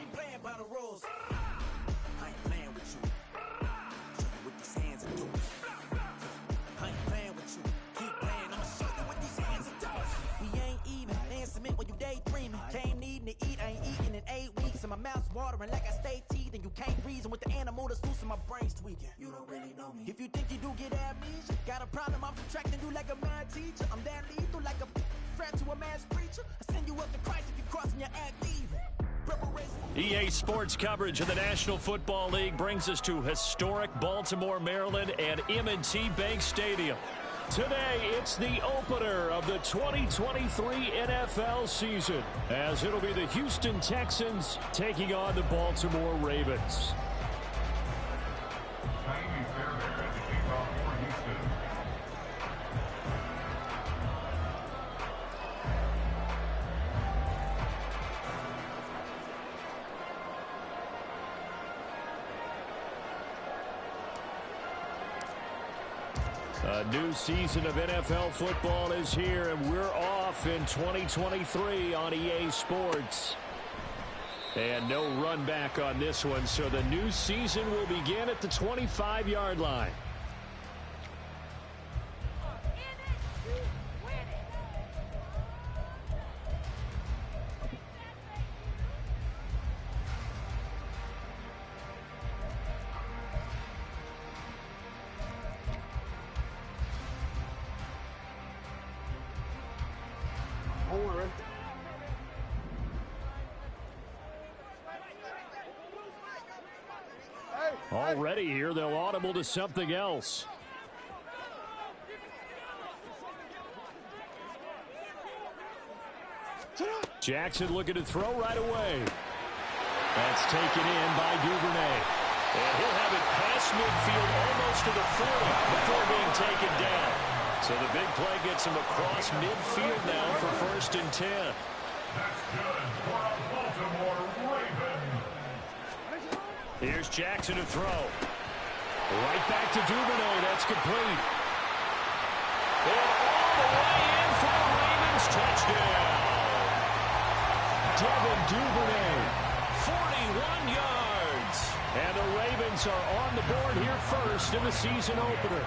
ain't playing by the rules. I ain't playing with you. Show you what these hands are doing. I ain't playing with you. Keep playing, I'ma show you what these hands are doing. We ain't even, they ain't submit when you daydreaming. Came needing to eat, I ain't eating in 8 weeks. And my mouth's watering like I stay teething. You can't reason with the animal that's loose and my brain's tweaking. You don't really know me. If you think you do get amnesia, got a problem, I'm subtracting you like a mad teacher. I'm that lethal like a threat to a mass preacher. I send you up to Christ if you crossing your act evil. EA Sports coverage of the National Football League brings us to historic Baltimore, Maryland and M&T Bank Stadium. Today, it's the opener of the 2023 NFL season, as it'll be the Houston Texans taking on the Baltimore Ravens. A new season of NFL football is here, and we're off in 2023 on EA Sports. And no run back on this one, so the new season will begin at the 25-yard line. Already here, they'll audible to something else. Jackson looking to throw right away. That's taken in by Duvernay. And he'll have it past midfield almost to the 40 before being taken down. So the big play gets him across midfield now for 1st and 10. That's good for a Baltimore Raven. Here's Jackson to throw. Right back to Duvernay. That's complete. And all the way in for the Ravens touchdown. Devin Duvernay, 41 yards. And the Ravens are on the board here first in the season opener.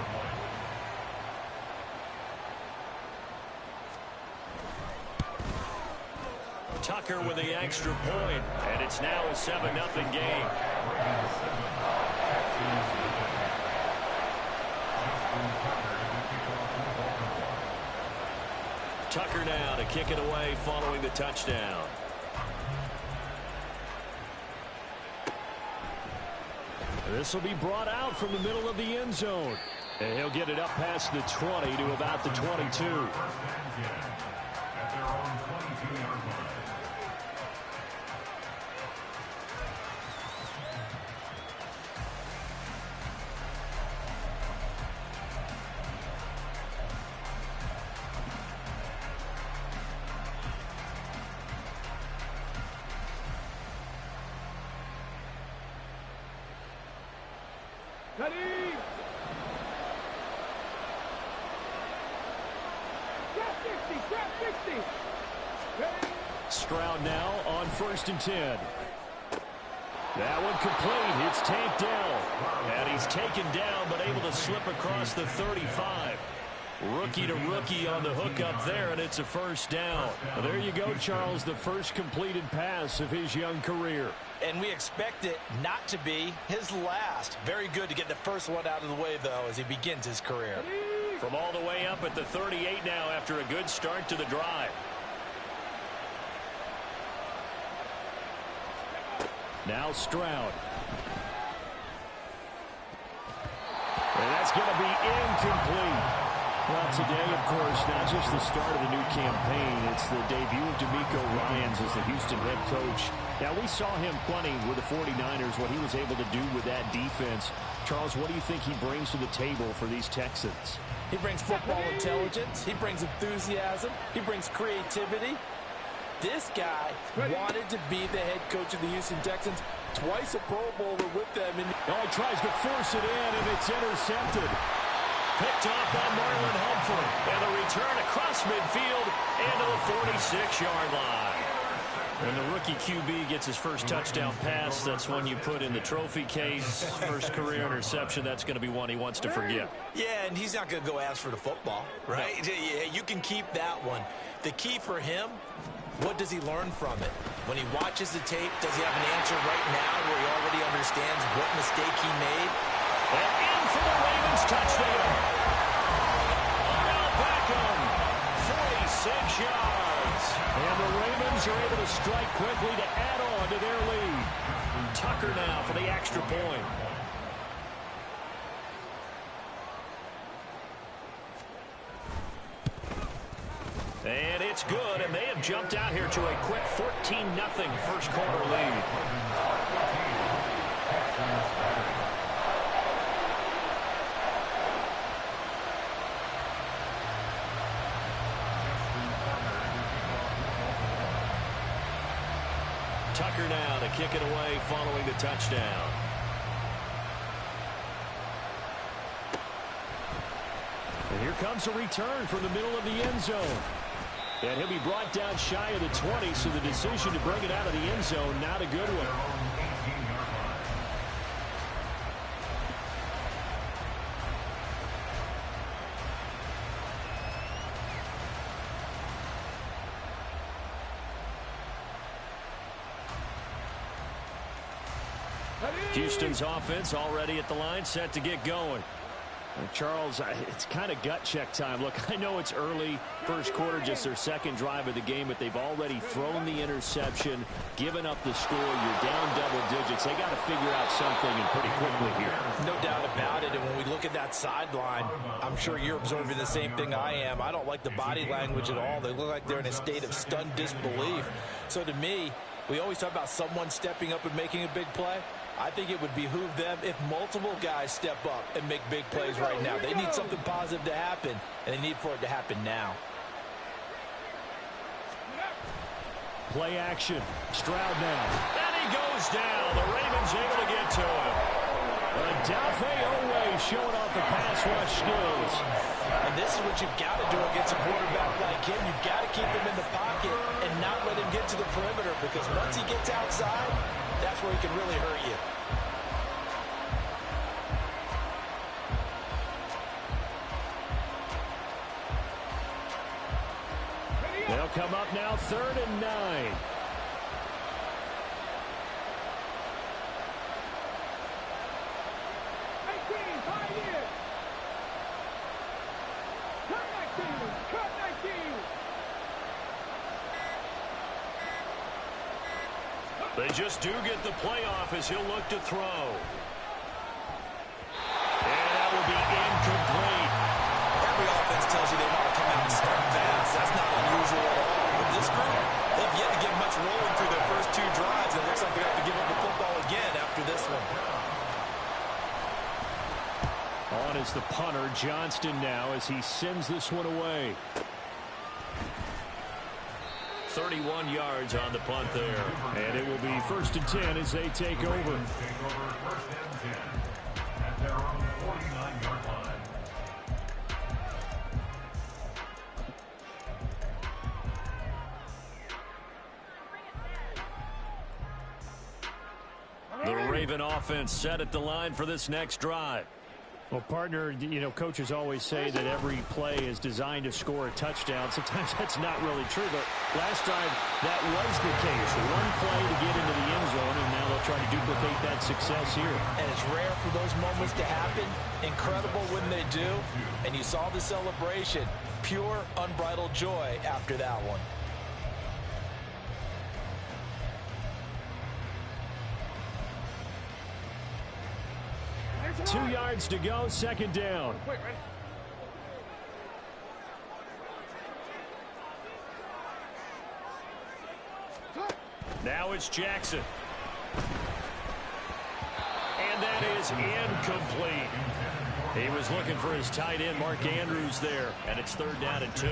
Tucker with the extra point, and it's now a 7-0 game. Tucker now to kick it away following the touchdown. This will be brought out from the middle of the end zone. And he'll get it up past the 20 to about the 22. Stroud now on 1st and 10. That one complete. It's tanked down. And he's taken down, but able to slip across the 35. Rookie to rookie on the hook up there, and it's a 1st down. Well, there you go, Charles, the first completed pass of his young career. And we expect it not to be his last. Very good to get the first one out of the way, though, as he begins his career. From all the way up at the 38 now after a good start to the drive. Now Stroud. And that's going to be incomplete. Well, today, of course, not just the start of the new campaign. It's the debut of DeMeco Ryans as the Houston head coach. Now, we saw him plenty with the 49ers, what he was able to do with that defense. Charles, what do you think he brings to the table for these Texans? He brings football intelligence. He brings enthusiasm. He brings creativity. This guy wanted to be the head coach of the Houston Texans. Twice a Pro Bowler with them. He tries to force it in, and it's intercepted. Picked off by Marlon Humphrey. And the return across midfield and to the 46-yard line. And the rookie QB gets his first touchdown pass. That's one you put in the trophy case. First career interception, that's going to be one he wants to forget. Yeah, and he's not going to go ask for the football, right? No. You can keep that one. The key for him, what does he learn from it? When he watches the tape, does he have an answer right now where he already understands what mistake he made? And in for the Ravens touchdown. Now Beckham, 46 yards. And the Ravens are able to strike quickly to add on to their lead. Tucker now for the extra point. And it's good, and they have jumped out here to a quick 14-0 first quarter lead. Tucker now to kick it away following the touchdown. And here comes a return from the middle of the end zone. And he'll be brought down shy of the 20, so the decision to bring it out of the end zone, not a good one. Houston's offense already at the line, set to get going. Charles, it's kind of gut check time. Look, I know it's early, first quarter, just their second drive of the game, but they've already thrown the interception, given up the score. You're down double digits. They got to figure out something, and pretty quickly here. No doubt about it, and when we look at that sideline, I'm sure you're observing the same thing I am. I don't like the body language at all. They look like they're in a state of stunned disbelief. So to me, we always talk about someone stepping up and making a big play. I think it would behoove them if multiple guys step up and make big plays right now. They need something positive to happen, and they need for it to happen now. Play action. Stroud now. And he goes down. The Ravens able to get to him. Adafe Owe showing off the pass rush skills. And this is what you've got to do against a quarterback like him. You've got to keep him in the pocket and not let him get to the perimeter, because once he gets outside, that's where he can really hurt you. They'll come up now 3rd and 9. They just do get the playoff as he'll look to throw. And that will be incomplete. Every offense tells you they want to come out and start fast. That's not unusual at all. But this group, they've yet to get much rolling through their first two drives. It looks like they have to give up the football again after this one. On is the punter, Johnston, now as he sends this one away. 31 yards on the punt there. And it will be 1st and 10 as they take over. 1st and 10 at their own 49-yard line. The Raven offense set at the line for this next drive. Well, partner, you know, coaches always say that every play is designed to score a touchdown. Sometimes that's not really true, but last drive that was the case. One play to get into the end zone, and now they'll try to duplicate that success here. And it's rare for those moments to happen. Incredible when they do. And you saw the celebration. Pure, unbridled joy after that one. 2 yards to go, 2nd down. Now it's Jackson. And that is incomplete. He was looking for his tight end, Mark Andrews, there. And it's 3rd down and 2.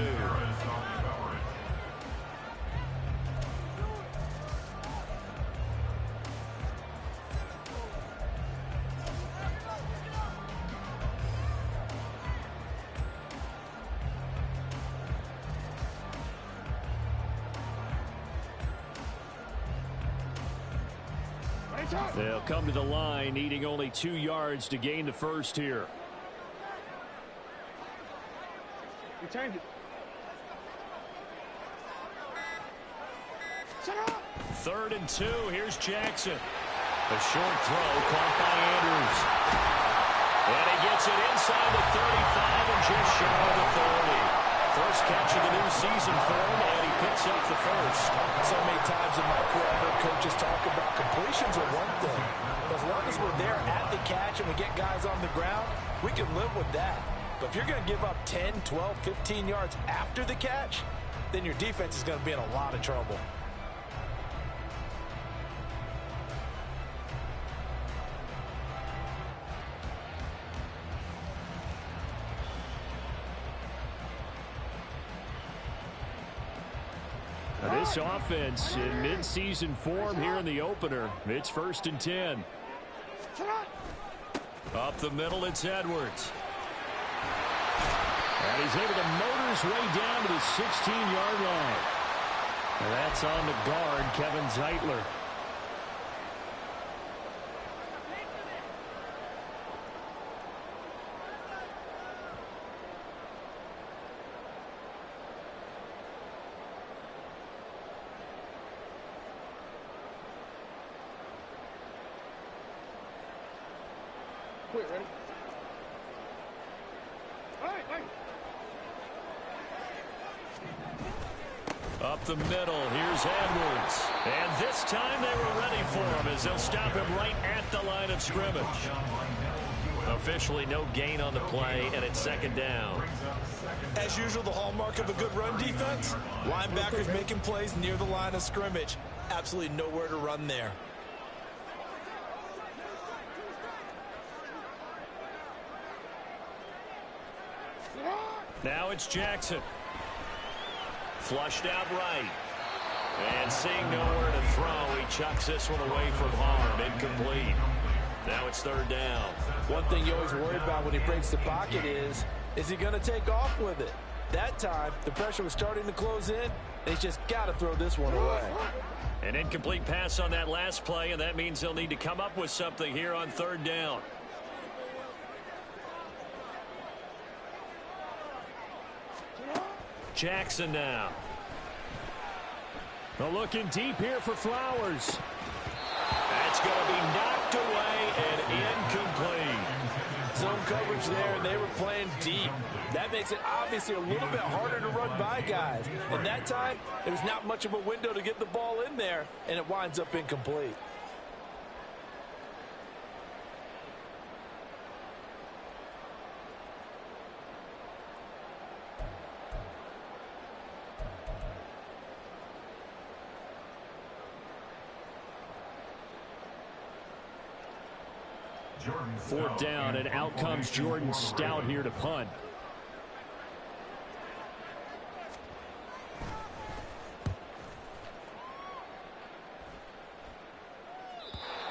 They'll come to the line, needing only 2 yards to gain the first here. Returned it. 3rd and 2. Here's Jackson. A short throw caught by Andrews. And he gets it inside the 35 and just shy of the 30. First catch of the new season for him, and he picks up the first. So many times in my career, I've heard coaches talk about completions are one thing. As long as we're there at the catch and we get guys on the ground, we can live with that. But if you're going to give up 10, 12, 15 yards after the catch, then your defense is going to be in a lot of trouble. This offense in mid-season form here in the opener. It's 1st and 10. Up the middle, it's Edwards. And he's able to motor his way down to the 16-yard line. And that's on the guard, Kevin Zeitler. Quit, ready? All right. Up the middle, here's Edwards. And this time they were ready for him as they'll stop him right at the line of scrimmage. Officially no gain on the play, and it's 2nd down. As usual, the hallmark of a good run defense, linebackers making plays near the line of scrimmage. Absolutely nowhere to run there. Now it's Jackson. Flushed out right. And seeing nowhere to throw, he chucks this one away from harm. Incomplete. Now it's 3rd down. One thing you always worry about when he breaks the pocket is he going to take off with it? That time, the pressure was starting to close in, and he's just got to throw this one away. An incomplete pass on that last play, and that means they'll need to come up with something here on 3rd down. Jackson now. Well, looking deep here for Flowers. That's going to be knocked away and incomplete. Zone coverage there, and they were playing deep. That makes it obviously a little bit harder to run by guys. And that time, there's not much of a window to get the ball in there, and it winds up incomplete. Fourth down, and out comes Jordan Stout here to punt.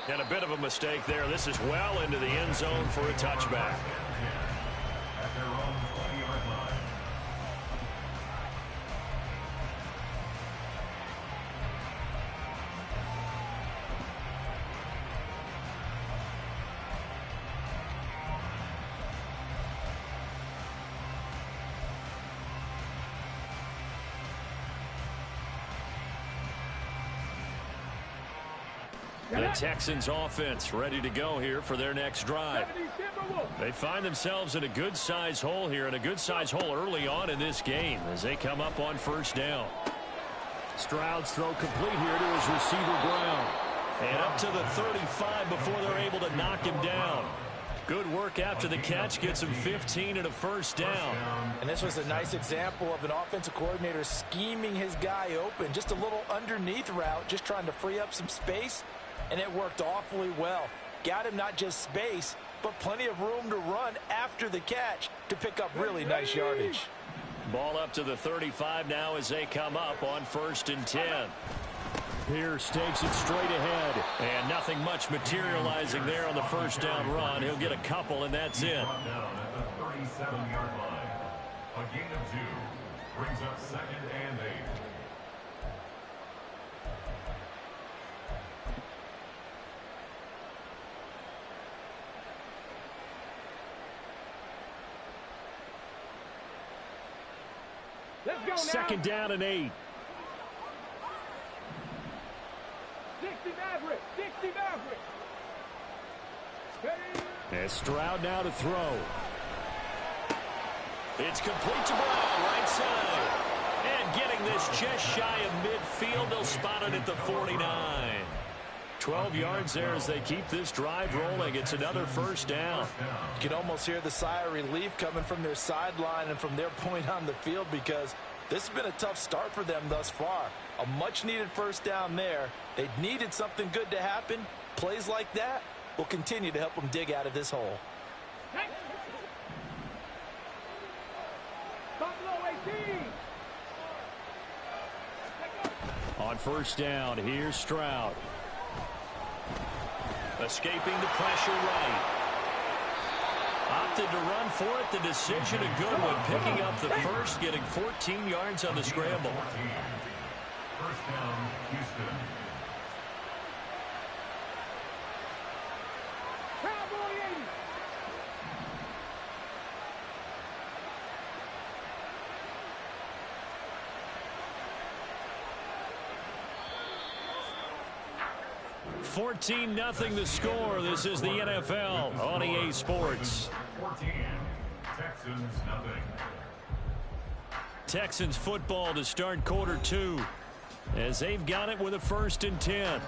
And a bit of a mistake there. This is well into the end zone for a touchback. At their own 20-yard line. The Texans offense ready to go here for their next drive. They find themselves in a good-sized hole here, and a good-sized hole early on in this game as they come up on 1st down. Stroud's throw complete here to his receiver Brown. And up to the 35 before they're able to knock him down. Good work after the catch, gets him 15 and a 1st down. And this was a nice example of an offensive coordinator scheming his guy open. Just a little underneath route, just trying to free up some space. And it worked awfully well. Got him not just space, but plenty of room to run after the catch to pick up really nice yardage. Ball up to the 35 now as they come up on 1st and 10. Pierce takes it straight ahead. And nothing much materializing there on the 1st down run. He'll get a couple, and that's it. Down at the 37-yard line. A gain of 2 brings up 2nd and 8. Let's go now. Second down and 8. 60 Maverick. 60 Maverick. Ready? And Stroud now to throw. It's complete to Brown, right side. And getting this just shy of midfield, they'll spot it at the 49. 12 yards there as they keep this drive rolling. It's another first down. You can almost hear the sigh of relief coming from their sideline and from their point on the field, because this has been a tough start for them thus far. A much-needed first down there. They needed something good to happen. Plays like that will continue to help them dig out of this hole. On first down, here's Stroud. Escaping the pressure right. Opted to run for it. The decision a good one. Picking up the first, getting 14 yards on the scramble. First down, Houston. Cowboy 80. (14-0) the score. This is the NFL on EA Sports. 14. Texans, nothing. Texans football to start quarter 2 as they've got it with a 1st and 10.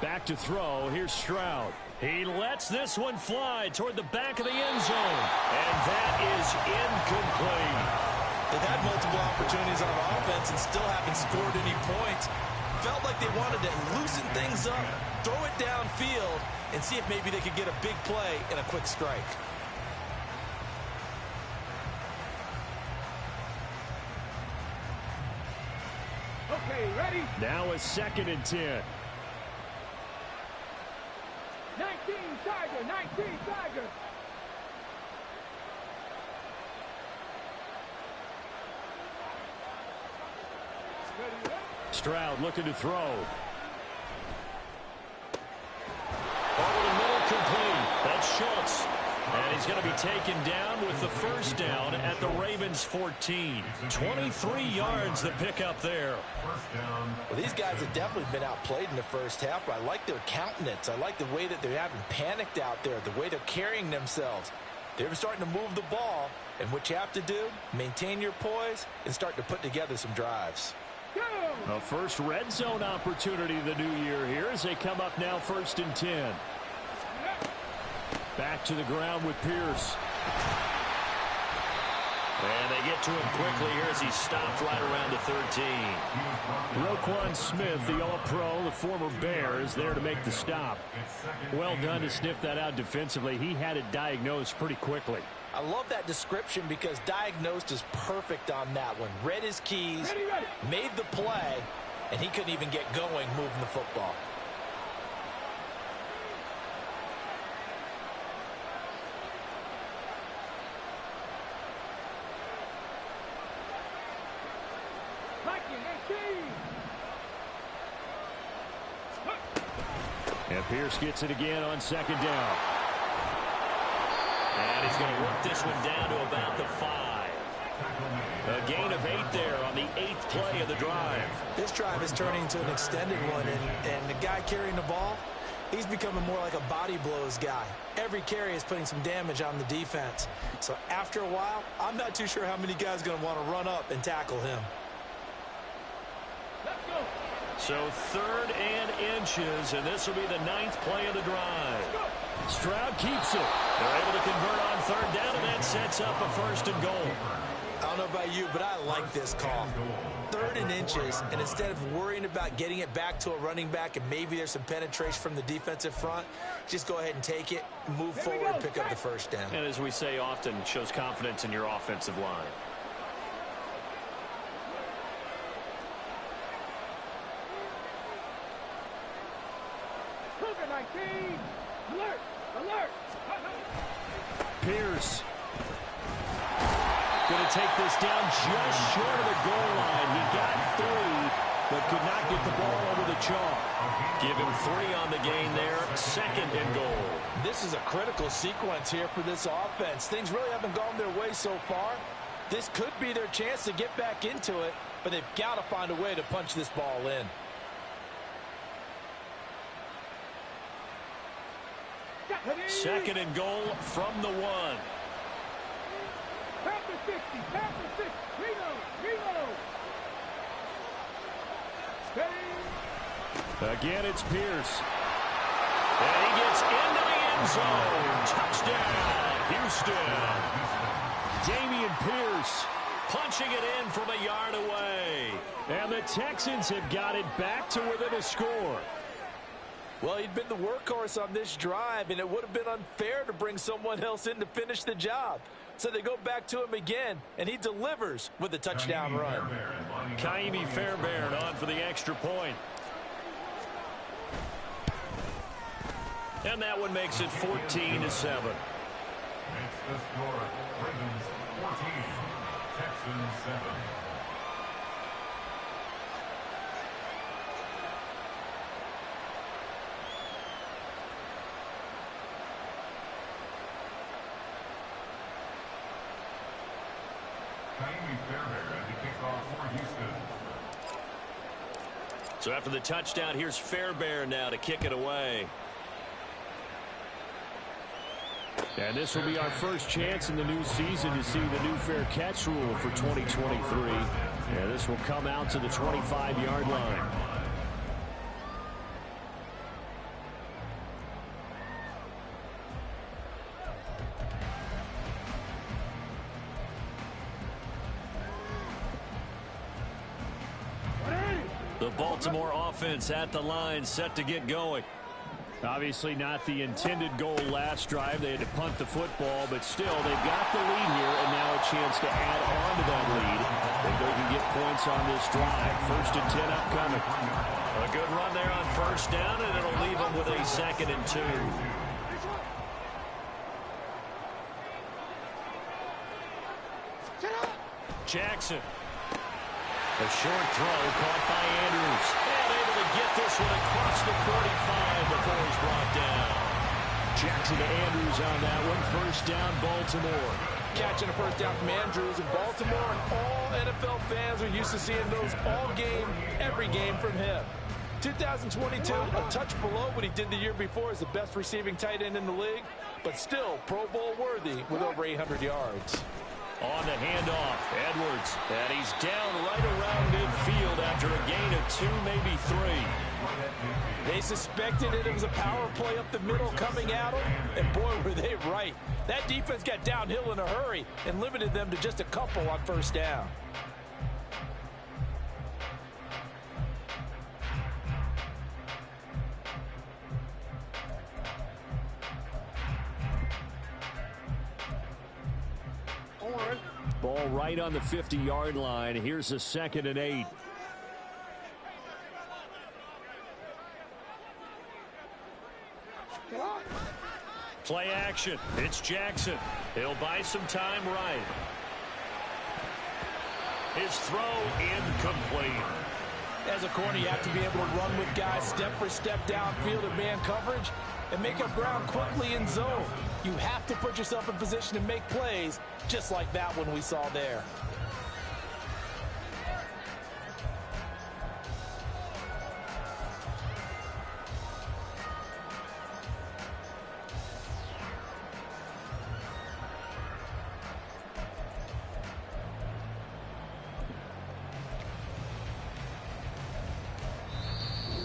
Back to throw. Here's Stroud. He lets this one fly toward the back of the end zone. And that is incomplete. They've had multiple opportunities on offense and still haven't scored any points. Felt like they wanted to loosen things up, throw it downfield, and see if maybe they could get a big play and a quick strike. Okay, ready? Now a 2nd and 10. 19 Tiger, 19 Tiger. Stroud looking to throw. Over the middle, complete. That's Schultz. And he's going to be taken down with the first down at the Ravens 14. 23 yards the pickup there. First down. Well, these guys have definitely been outplayed in the first half, but I like their countenance. I like the way that they haven't panicked out there, the way they're carrying themselves. They're starting to move the ball, and what you have to do, maintain your poise and start to put together some drives. A first red zone opportunity the new year here as they come up now 1st and 10. Back to the ground with Pierce. And they get to him quickly here as he stopped right around the 13. Roquan Smith, the All-Pro, the former Bear, is there to make the stop. Well done to sniff that out defensively. He had it diagnosed pretty quickly. I love that description because diagnosed is perfect on that one. Read his keys, made the play, and he couldn't even get going moving the football. And Pierce gets it again on 2nd down. And he's going to work this one down to about the 5. A gain of 8 there on the 8th play of the drive. This drive is turning into an extended one, and the guy carrying the ball, he's becoming more like a body blows guy. Every carry is putting some damage on the defense. So after a while, I'm not too sure how many guys are going to want to run up and tackle him. Let's go. So 3rd and inches, and this will be the 9th play of the drive. Stroud keeps it. They're able to convert on third down, and that sets up a 1st and goal. I don't know about you, but I like this call. 3rd and inches, and instead of worrying about getting it back to a running back and maybe there's some penetration from the defensive front, just go ahead and take it, move forward, and pick up the 1st down. And as we say often, shows confidence in your offensive line. Cougar 19. Alert! Alert! Pierce. Going to take this down just short of the goal line. He got 3, but could not get the ball over the chalk. Give him 3 on the gain there. 2nd and goal. This is a critical sequence here for this offense. Things really haven't gone their way so far. This could be their chance to get back into it, but they've got to find a way to punch this ball in. Second and goal from the 1. Pass the 60. Pass the 60. Reload. Reload. Steady. Again, it's Pierce. And he gets into the end zone. Touchdown, Houston. Dameon Pierce. Punching it in from a yard away. And the Texans have got it back to within a score. Well, he'd been the workhorse on this drive, and it would have been unfair to bring someone else in to finish the job. So they go back to him again, and he delivers with a touchdown run. Kaimi Fairbairn on for the extra point. And that one makes it 14-7. Makes the score Ravens 14, Texans 7. So after the touchdown, here's Fairbairn now to kick it away. And this will be our first chance in the new season to see the new fair catch rule for 2023. And this will come out to the 25-yard line. The Baltimore offense at the line, set to get going. Obviously not the intended goal last drive. They had to punt the football, but still, they've got the lead here, and now a chance to add on to that lead if they can get points on this drive. 1st and 10 upcoming. A good run there on 1st down, and it'll leave them with a 2nd and 2. Jackson. A short throw caught by Andrews. And able to get this one across the 45 before he's brought down. Jackson to Andrews on that one. 1st down, Baltimore. Catching a 1st down from Andrews in Baltimore, and all NFL fans are used to seeing those all game, every game from him. 2022, a touch below what he did the year before as the best receiving tight end in the league, but still Pro Bowl worthy with over 800 yards. On the handoff, Edwards, and he's down right around midfield after a gain of 2, maybe 3. They suspected it was a power play up the middle coming at them, and boy, were they right. That defense got downhill in a hurry and limited them to just a couple on 1st down. Ball right on the 50-yard line. Here's a 2nd and 8. Play action. It's Jackson. He'll buy some time right. His throw incomplete. As a corner, you have to be able to run with guys step for step downfield in man coverage and make up ground quickly in zone. You have to put yourself in position to make plays, just like that one we saw there.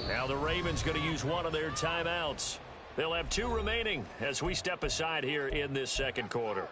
Now the Ravens going to use one of their timeouts. They'll have 2 remaining as we step aside here in this second quarter.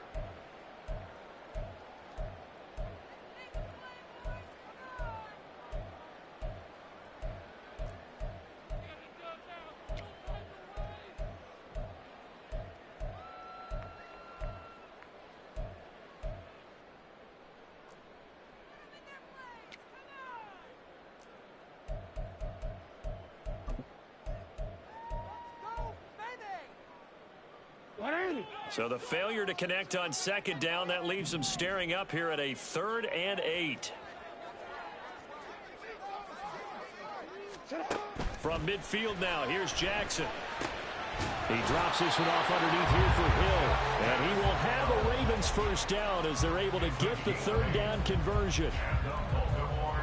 So the failure to connect on second down, that leaves them staring up here at a 3rd and 8. From midfield now, here's Jackson. He drops this one off underneath here for Hill. And he will have a Ravens first down as they're able to get the 3rd down conversion.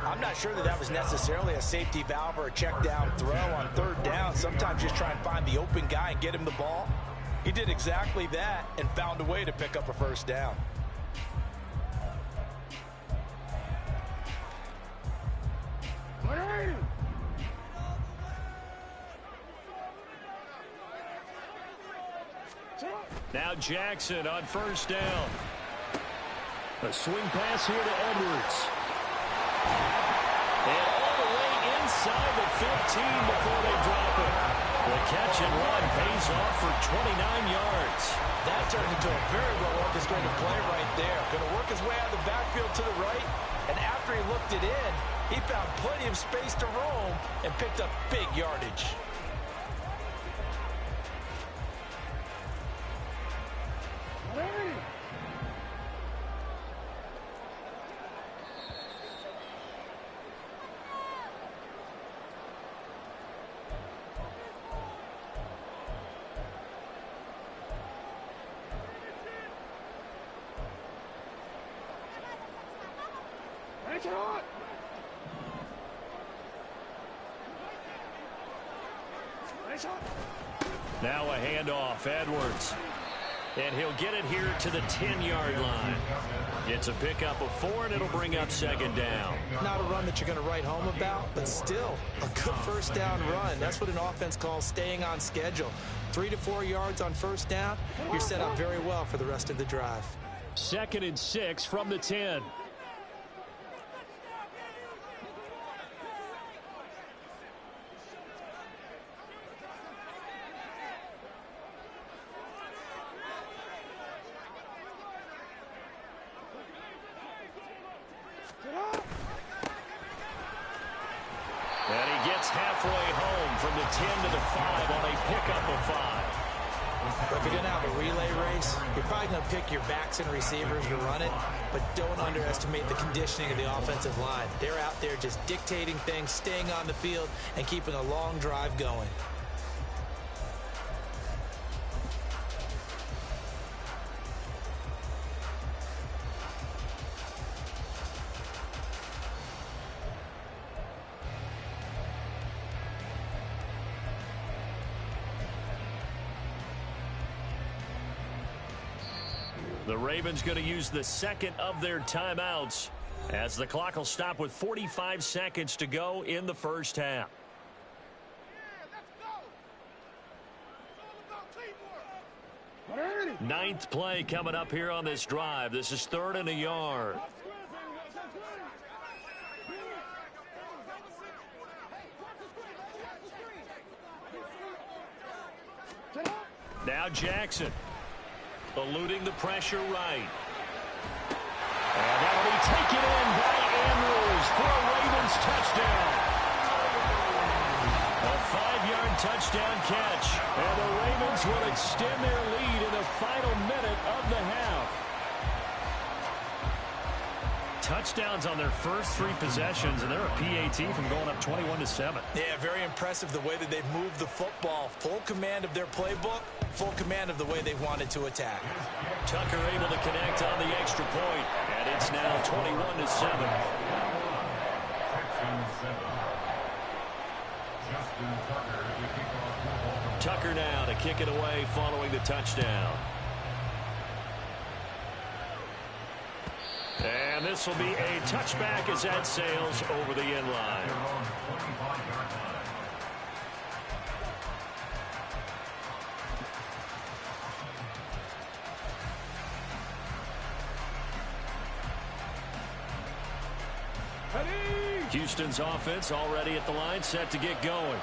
I'm not sure that was necessarily a safety valve or a check down throw on 3rd down. Sometimes just try and find the open guy and get him the ball. He did exactly that and found a way to pick up a first down. Now Jackson on first down. A swing pass here to Edwards. And all the way inside the 15 before they drop it. The catch and run pays off for 29 yards. That turned into a very well-orchestrated play right there. Going to work his way out of the backfield to the right, and after he looked it in, he found plenty of space to roam and picked up big yardage. Now a handoff, Edwards. And he'll get it here to the 10-yard line. It's a pickup of 4, and it'll bring up second down. Not a run that you're going to write home about, but still a good first down run. That's what an offense calls staying on schedule. 3 to 4 yards on first down, you're set up very well for the rest of the drive. 2nd and 6 from the 10. And he gets halfway home from the 10 to the 5 on a pickup of 5. If you're going to have a relay race, you're probably going to pick your backs and receivers to run it, but don't underestimate the conditioning of the offensive line. They're out there just dictating things, staying on the field, and keeping a long drive going. The Ravens going to use the second of their timeouts as the clock will stop with 45 seconds to go in the first half. Ninth play coming up here on this drive. This is 3rd and a yard. Now Jackson. Eluding the pressure right. And that'll be taken in by Andrews for a Ravens touchdown. A 5-yard touchdown catch. And the Ravens will extend their lead in the final minute of the half. Touchdowns on their first 3 possessions, and they're a PAT from going up 21-7. Yeah, very impressive the way that they've moved the football. Full command of their playbook, full command of the way they wanted to attack. Tucker able to connect on the extra point, and it's now 21-7. Tucker now to kick it away following the touchdown. And this will be a touchback as that sails over the end line. Houston's offense already at the line, set to get going.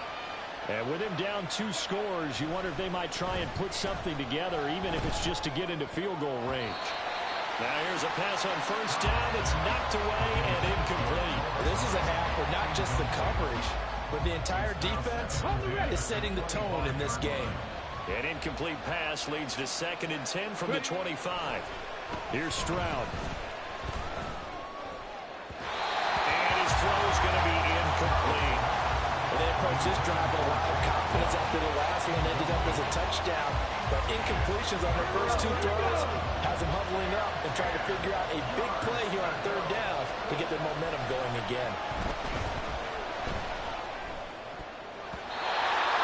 And with him down 2 scores, you wonder if they might try and put something together, even if it's just to get into field goal range. Now here's a pass on first down. It's knocked away and incomplete. This is a half where not just the coverage, but the entire defense is setting the tone in this game. An incomplete pass leads to 2nd and 10 from the 25. Here's Stroud. And his throw is going to be incomplete. They approached this drive with a lot of confidence after the last one ended up as a touchdown. But incompletions on their first 2 throws has them huddling up and trying to figure out a big play here on 3rd down to get their momentum going again.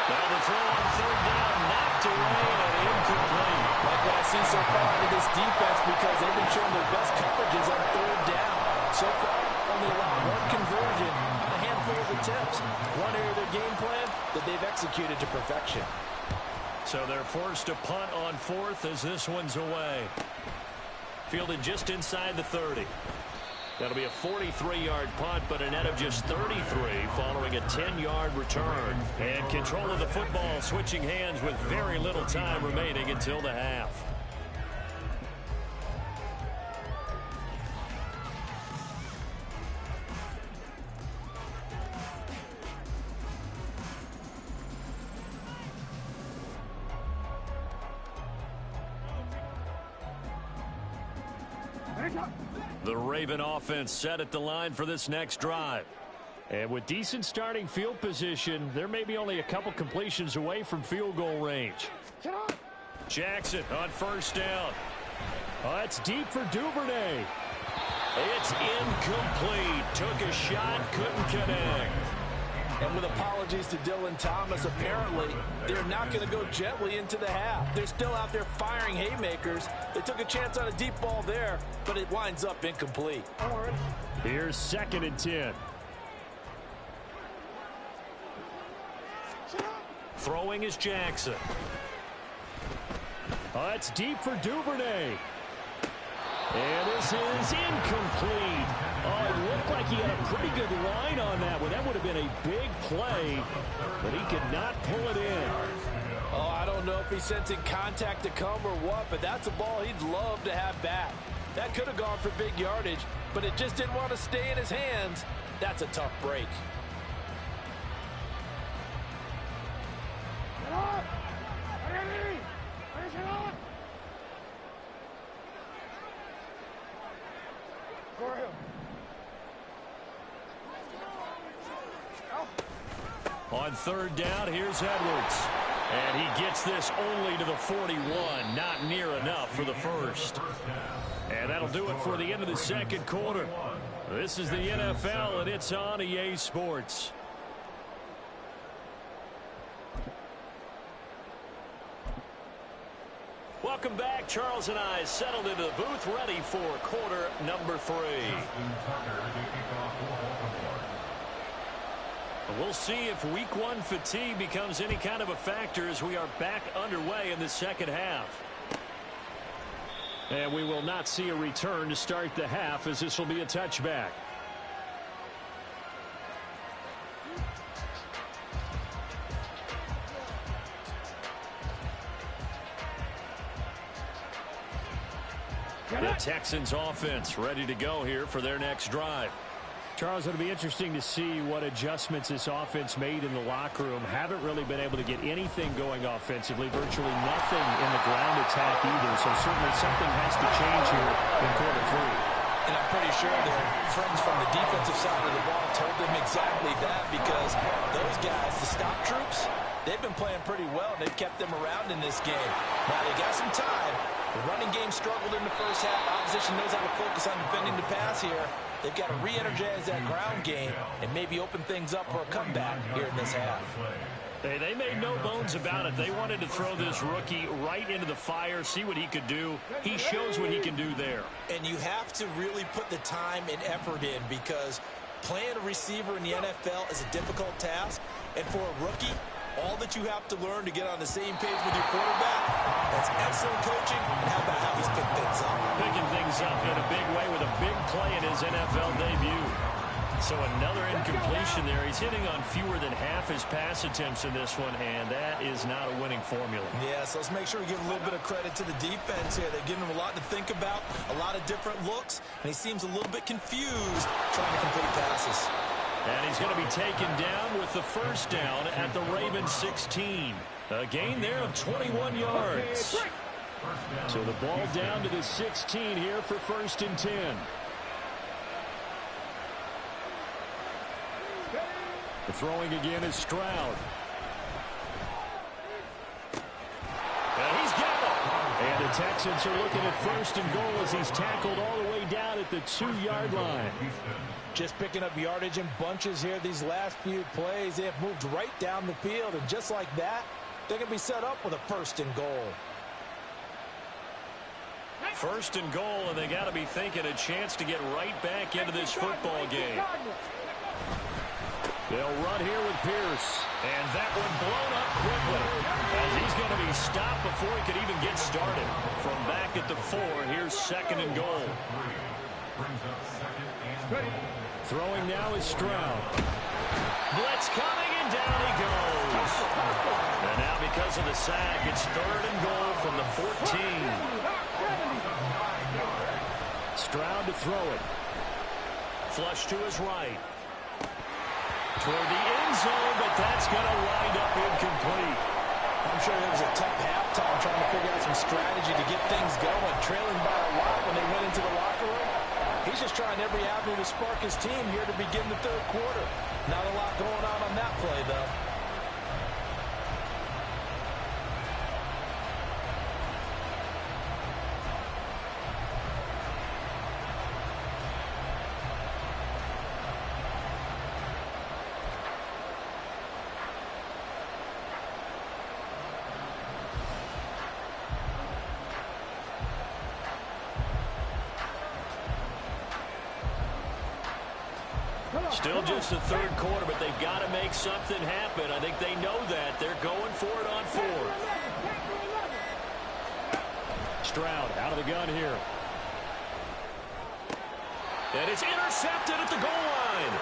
Now the throw on 3rd down, knocked away and incomplete. Like what I see so far into this defense, because they've been showing their best coverages on 3rd down. So far, only allowed 1 conversion, a handful of attempts. One area of their game plan that they've executed to perfection. So they're forced to punt on 4th as this one's away. Fielded just inside the 30. That'll be a 43-yard punt, but a net of just 33 following a 10-yard return. And control of the football switching hands with very little time remaining until the half. The Raven offense set at the line for this next drive. And with decent starting field position, there may be only a couple completions away from field goal range. Jackson on first down. Oh, that's deep for Duvernay. It's incomplete. Took a shot, couldn't connect. And with apologies to Dylan Thomas, apparently they're not going to go gently into the half. They're still out there firing haymakers. They took a chance on a deep ball there, but it winds up incomplete. Here's 2nd and 10. Throwing is Jackson. Oh, that's deep for Duvernay. And this is incomplete. Oh, it looked like he had a pretty good line on that one. That would have been a big play, but he could not pull it in. Oh, I don't know if he's sensing contact to come or what, but that's a ball he'd love to have back. That could have gone for big yardage, but it just didn't want to stay in his hands. That's a tough break. On 3rd down, here's Edwards. And he gets this only to the 41. Not near enough for the first. And that'll do it for the end of the 2nd quarter. This is the NFL, and it's on EA Sports. Welcome back. Charles and I settled into the booth, ready for quarter number 3. We'll see if week 1 fatigue becomes any kind of a factor as we are back underway in the 2nd half. And we will not see a return to start the half, as this will be a touchback. The Texans offense ready to go here for their next drive. Charles, it'll be interesting to see what adjustments this offense made in the locker room. Haven't really been able to get anything going offensively, virtually nothing in the ground attack either. So certainly something has to change here in quarter 3. And I'm pretty sure their friends from the defensive side of the ball told them exactly that, because those guys, the stop troops, they've been playing pretty well, and they've kept them around in this game. Now they got some time. The running game struggled in the first half. Opposition knows how to focus on defending the pass here. They've got to re-energize that ground game and maybe open things up for a comeback here in this half. Hey, they made no bones about it. They wanted to throw this rookie right into the fire, see what he could do. He shows what he can do there. And you have to really put the time and effort in, because playing a receiver in the NFL is a difficult task. And for a rookie, all that you have to learn to get on the same page with your quarterback, that's excellent coaching. And how about how he's picked things up? Picking things up in a big way with a big play in his NFL debut. So another incompletion there. He's hitting on fewer than half his pass attempts in this one, and that is not a winning formula. Yeah, so let's make sure we give a little bit of credit to the defense here. They've given him a lot to think about, a lot of different looks, and he seems a little bit confused trying to complete passes. And he's going to be taken down with the first down at the Ravens 16. A gain there of 21 yards. So the ball down to the 16 here for 1st and 10. The throwing again is Stroud. And he's got it. And the Texans are looking at 1st and goal as he's tackled all the way down at the 2-yard line. Just picking up yardage in bunches here these last few plays. They have moved right down the field, and just like that, they're going to be set up with a 1st and goal. 1st and goal, and they got to be thinking a chance to get right back into this football game. They'll run here with Pierce, and that one blown up quickly as he's going to be stopped before he could even get started. From back at the 4, here's 2nd and goal. Throwing now is Stroud. Blitz coming, and down he goes. And now because of the sack, it's 3rd and goal from the 14. Stroud to throw it. Flush to his right. Toward the end zone, but that's going to wind up incomplete. I'm sure it was a tough halftime trying to figure out some strategy to get things going, trailing by a lot when they went into the locker room. He's just trying every avenue to spark his team here to begin the 3rd quarter. Not a lot going on that play, though. Still just the 3rd quarter, but they've got to make something happen. I think they know that. They're going for it on 4th. Stroud out of the gun here. And it's intercepted at the goal line.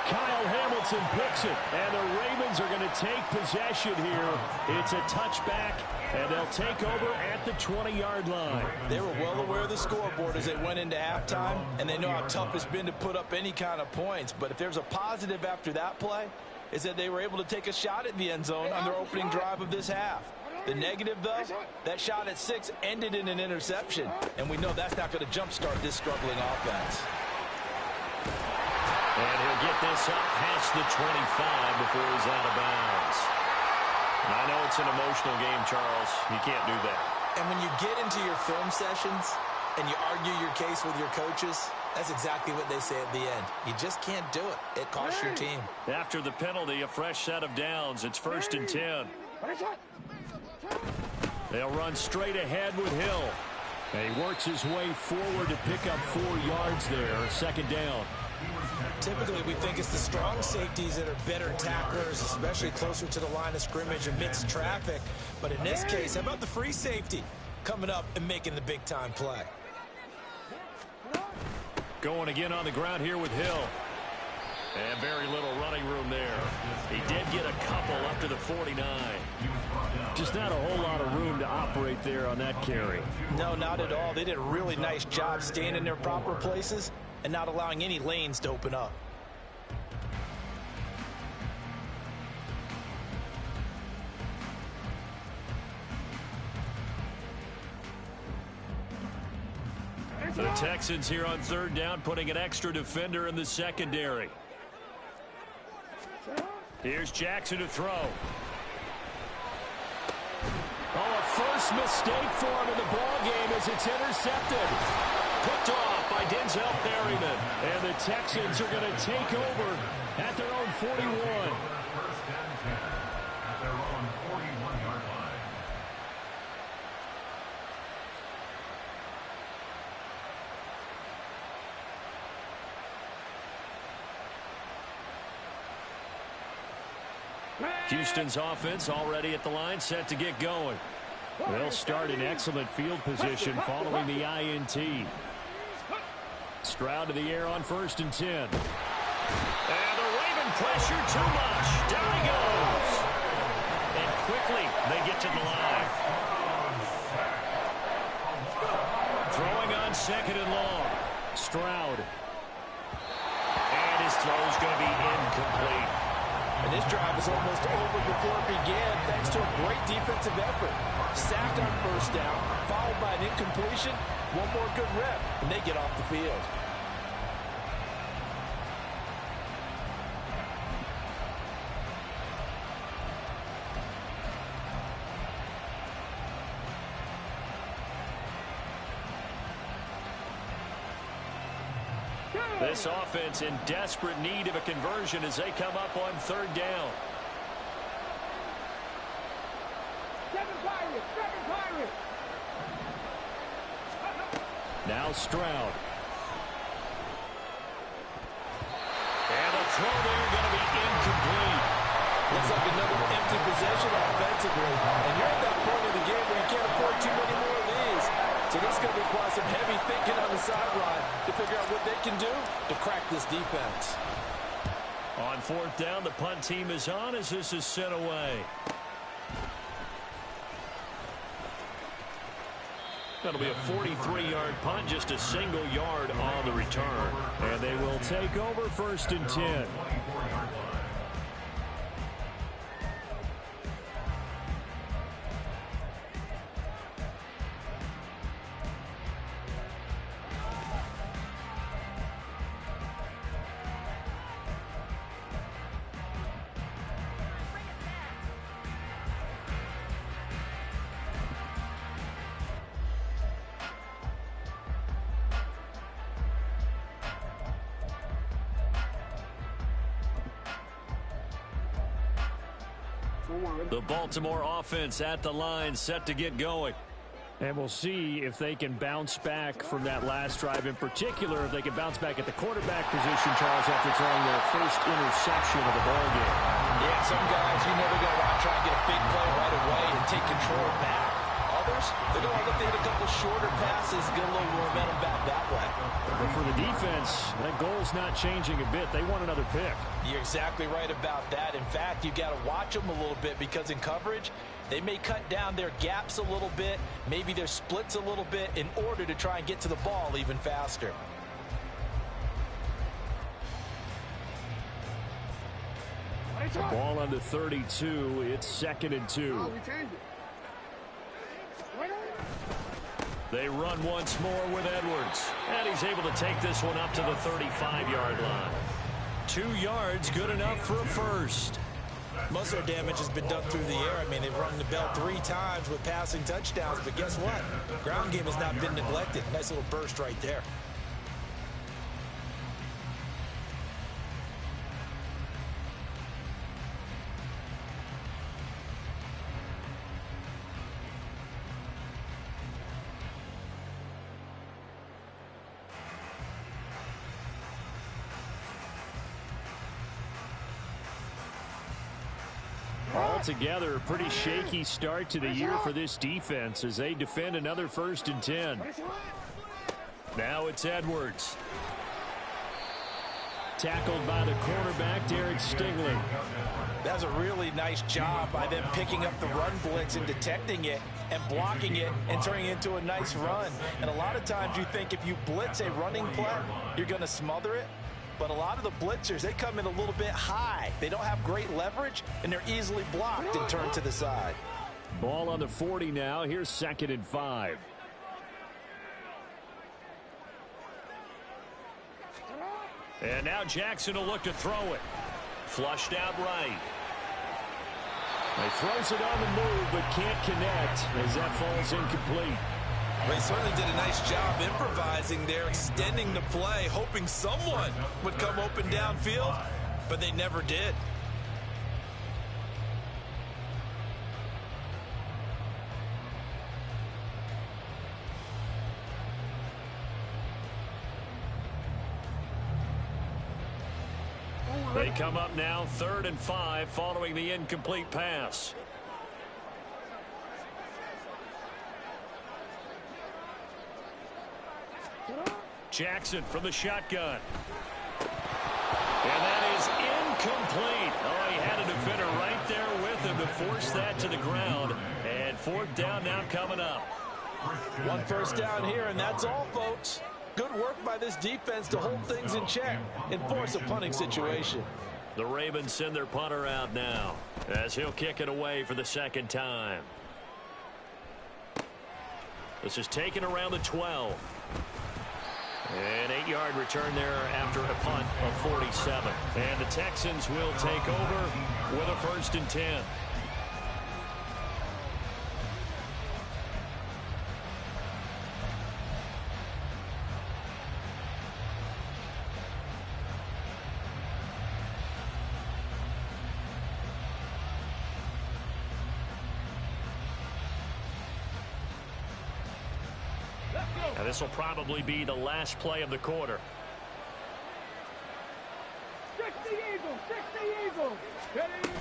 Kyle Hamilton picks it, and the Ravens are going to take possession here. It's a touchback, and they'll take over at the 20-yard line. They were well aware of the scoreboard as they went into halftime, and they know how tough it's been to put up any kind of points. But if there's a positive after that play, is that they were able to take a shot at the end zone on their opening drive of this half. The negative, though, that shot at 6 ended in an interception, and we know that's not going to jumpstart this struggling offense. And he'll get this up past the 25 before he's out of bounds. And I know it's an emotional game, Charles. You can't do that. And when you get into your film sessions and you argue your case with your coaches, that's exactly what they say at the end. You just can't do it. It costs your team. After the penalty, a fresh set of downs. It's 1st and 10. They'll run straight ahead with Hill. And he works his way forward to pick up 4 yards there. 2nd down. Typically, we think it's the strong safeties that are better tacklers, especially closer to the line of scrimmage amidst traffic. But in this case, how about the free safety coming up and making the big-time play? Going again on the ground here with Hill. And very little running room there. He did get a couple up to the 49. Just not a whole lot of room to operate there on that carry. No, not at all. They did a really nice job staying in their proper places and not allowing any lanes to open up. The Texans here on 3rd down, putting an extra defender in the secondary. Here's Jackson to throw. Oh, a first mistake for him in the ball game as it's intercepted. Picked off by Denzel Perryman. And the Texans are going to take over at their own 41. First and 10 at their own 41-yard line. Houston's offense already at the line, set to get going. They'll start in excellent field position following the INT. Stroud to the air on 1st and 10. And the Raven pressure too much. Down he goes. And quickly they get to the line. Throwing on second and long. Stroud. And his throw's going to be incomplete. And this drive was almost over before it began thanks to a great defensive effort. Sacked on first down, followed by an incompletion. One more good rep, and they get off the field. This offense in desperate need of a conversion as they come up on third down. Second pirate. Now Stroud. And the throw there going to be incomplete. Looks like another empty possession offensively. And you're at that point of the game where you can't afford too many more of these. So this is going to require some heavy thinking on the sideline to figure out what they can do to crack this defense. On fourth down, the punt team is on as this is sent away. That'll be a 43-yard punt, just a single yard on the return. And they will take over first and 10. The Baltimore offense at the line, set to get going. And we'll see if they can bounce back from that last drive. In particular, if they can bounce back at the quarterback position, Charles, after throwing their first interception of the ballgame. Yeah, some guys, you know, they're going to want to try and get a big play right away and take control back. Others, they're going to look to hit a couple shorter passes, get a little momentum back that way. But for the defense, that goal's not changing a bit. They want another pick. You're exactly right about that. In fact, you've got to watch them a little bit because in coverage, they may cut down their gaps a little bit, maybe their splits a little bit in order to try and get to the ball even faster. The ball under 32. It's 2nd and 2. They run once more with Edwards. And he's able to take this one up to the 35-yard line. 2 yards, good enough for a first. Most of their damage has been done through the air. I mean, they've rung the bell 3 times with passing touchdowns, but guess what? Ground game has not been neglected. Nice little burst right there. Altogether, a pretty shaky start to the year for this defense as they defend another 1st and 10. Now it's Edwards. Tackled by the cornerback, Derek Stingley. That's a really nice job by them picking up the run blitz and detecting it and blocking it and turning it into a nice run. And a lot of times you think if you blitz a running play, you're going to smother it. But a lot of the blitzers, they come in a little bit high. They don't have great leverage, and they're easily blocked and turned to the side. Ball on the 40 now. Here's 2nd and 5. And now Jackson will look to throw it. Flushed out right. He throws it on the move, but can't connect as that falls incomplete. Well, he certainly did a nice job improvising there, extending the play, hoping someone would come open downfield, but they never did. They come up now 3rd and 5 following the incomplete pass. Jackson from the shotgun. And that is incomplete. Oh, he had a defender right there with him to force that to the ground. And fourth down now coming up. One first down here, and that's all, folks. Good work by this defense to hold things in check and force a punting situation. The Ravens send their punter out now as he'll kick it away for the second time. This is taken around the 12. An 8-yard return there after a punt of 47. And the Texans will take over with a 1st and 10. Now this will probably be the last play of the quarter. 60 Eagles, 60 Eagles. Ready?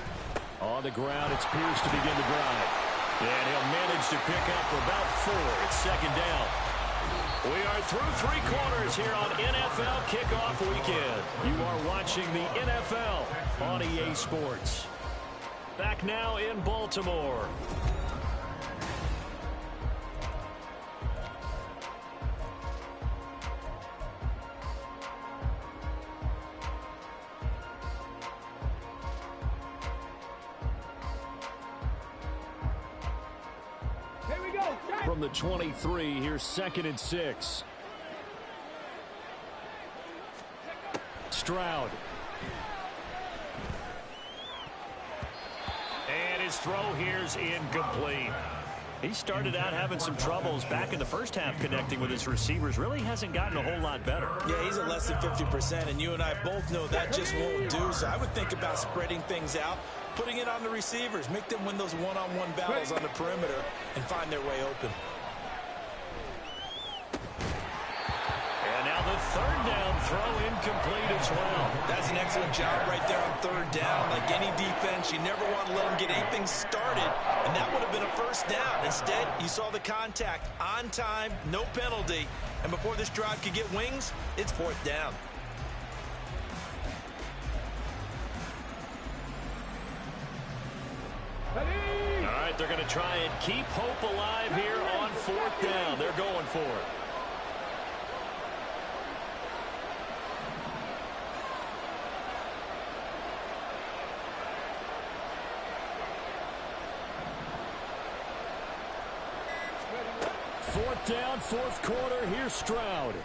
On the ground, it's Pierce to begin the drive. And he'll manage to pick up about 4. It's second down. We are through 3 quarters here on NFL Kickoff Weekend. You are watching the NFL on EA Sports. Back now in Baltimore. From the 23, here's 2nd and 6. Stroud. And his throw here's incomplete. He started out having some troubles back in the first half connecting with his receivers. Really hasn't gotten a whole lot better. Yeah, he's at less than 50%, and you and I both know that just won't do. So I would think about spreading things out, putting it on the receivers, make them win those one-on-one battles on the perimeter and find their way open. And now the 3rd down throw incomplete as well. That's an excellent job right there on 3rd down. Like any defense, you never want to let them get anything started, and that would have been a 1st down. Instead, you saw the contact on time, no penalty, and before this drive could get wings, it's 4th down. All right, they're going to try and keep hope alive here on 4th down. They're going for it. Fourth down, 4th quarter. Here's Stroud.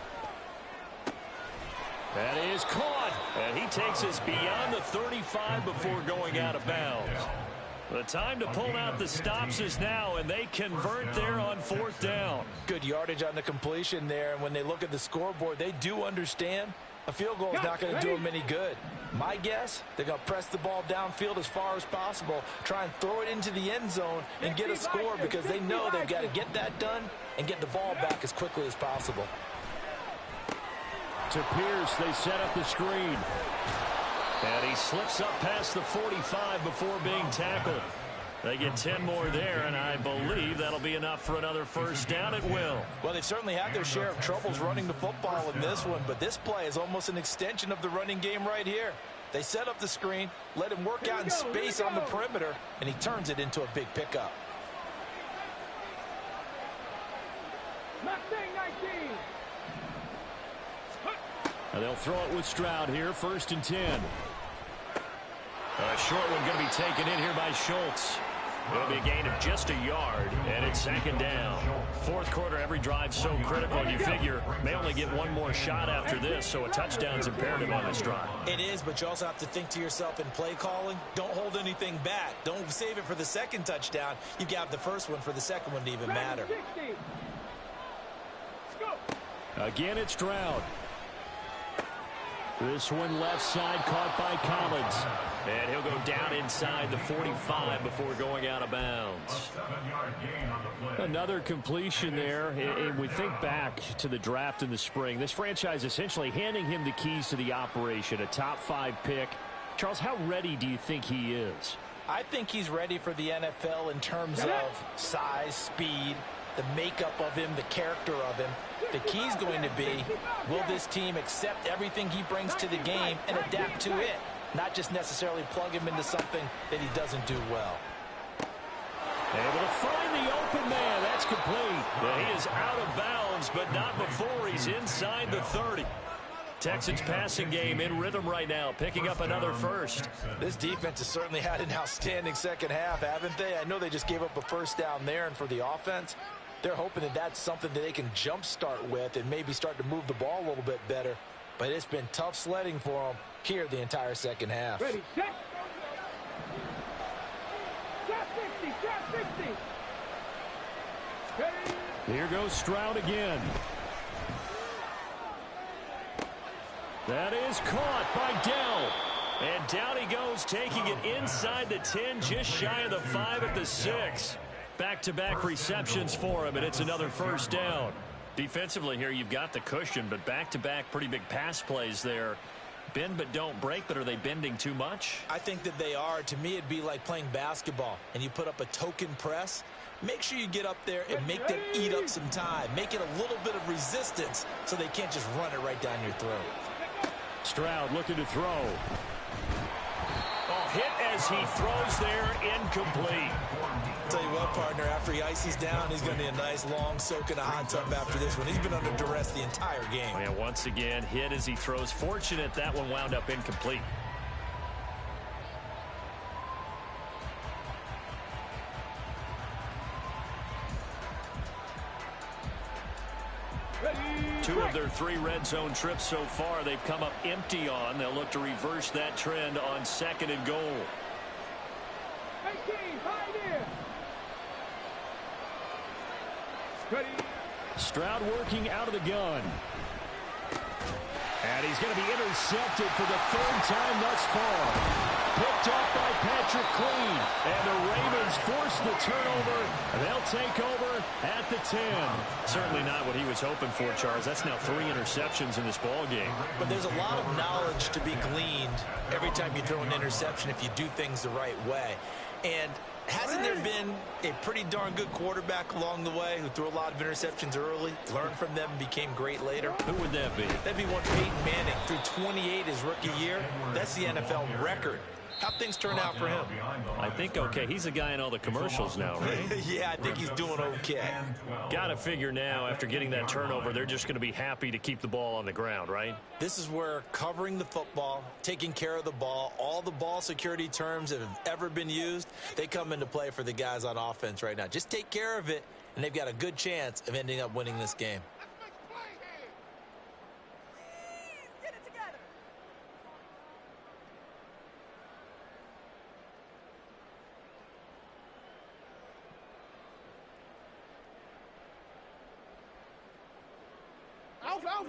That is caught. And he takes us beyond the 35 before going out of bounds. The time to pull out the stops is now, and they convert there on 4th down. Good yardage on the completion there, and when they look at the scoreboard, they do understand a field goal is not going to do them any good. My guess, they're going to press the ball downfield as far as possible, try and throw it into the end zone and get a score because they know they've got to get that done and get the ball back as quickly as possible. To Pierce, they set up the screen. And he slips up past the 45 before being tackled. They get 10 more there, and I believe that'll be enough for another 1st down at will. Well, they've certainly had their share of troubles running the football in this one, but this play is almost an extension of the running game right here. They set up the screen, let him work out in space on the perimeter, and he turns it into a big pickup. And they'll throw it with Stroud here, 1st and 10. A short one going to be taken in here by Schultz. It'll be a gain of just a yard, and it's 2nd down. 4th quarter, every drive so critical. You figure may only get one more shot after this, so a touchdown's imperative on this drive. It is, but you also have to think to yourself in play calling, don't hold anything back. Don't save it for the 2nd touchdown. You got the 1st one for the 2nd one to even matter. Again, it's Stroud. This one left side caught by Collins. And he'll go down inside the 45 before going out of bounds. Another completion there. And we think back to the draft in the spring. This franchise essentially handing him the keys to the operation, a top 5 pick. Charles, how ready do you think he is? I think he's ready for the NFL in terms of size, speed, the makeup of him, the character of him. The key is going to be, will this team accept everything he brings to the game and adapt to it, not just necessarily plug him into something that he doesn't do well. Able to find the open man. That's complete. He is out of bounds, but not before he's inside the 30. Texans passing game in rhythm right now, picking up another first. This defense has certainly had an outstanding second half, haven't they? I know they just gave up a first down there, and for the offense, they're hoping that that's something that they can jumpstart with and maybe start to move the ball a little bit better. But it's been tough sledding for them here the entire second half. Ready, set. Shot 60, shot 60. Ready. Here goes Stroud again. That is caught by Dell. And down he goes, taking it inside the 10, just shy of the 5 at the 6. Back-to-back receptions for him, and it's another first down. Defensively here, you've got the cushion, but back-to-back pretty big pass plays there. Bend but don't break, but are they bending too much? I think that they are. To me, it'd be like playing basketball, and you put up a token press. Make sure you get up there and make them eat up some time. Make it a little bit of resistance so they can't just run it right down your throat. Stroud looking to throw. Oh, hit as he throws there, incomplete. Tell you what, partner, after he ices down, he's going to be a nice long soak in a hot tub after this one. He's been under duress the entire game. And once again, hit as he throws. Fortunate that one wound up incomplete. Two of their 3 red zone trips so far, they've come up empty on. They'll look to reverse that trend on 2nd and goal. 18, high there. Ready. Stroud working out of the gun. And he's going to be intercepted for the 3rd time thus far. Picked up by Patrick Queen. And the Ravens force the turnover. And they'll take over at the 10. Certainly not what he was hoping for, Charles. That's now 3 interceptions in this ball game. But there's a lot of knowledge to be gleaned every time you throw an interception if you do things the right way. And hasn't there been a pretty darn good quarterback along the way who threw a lot of interceptions early, learned from them, and became great later? Who would that be? That'd be one Peyton Manning. Threw 28 his rookie year. That's the NFL record. How'd things turn out for him? I think okay. He's a guy in all the commercials now, right? Yeah, I think he's doing okay. Got to figure now, after getting that turnover, they're just going to be happy to keep the ball on the ground, right? This is where covering the football, taking care of the ball, all the ball security terms that have ever been used, they come into play for the guys on offense right now. Just take care of it, and they've got a good chance of ending up winning this game.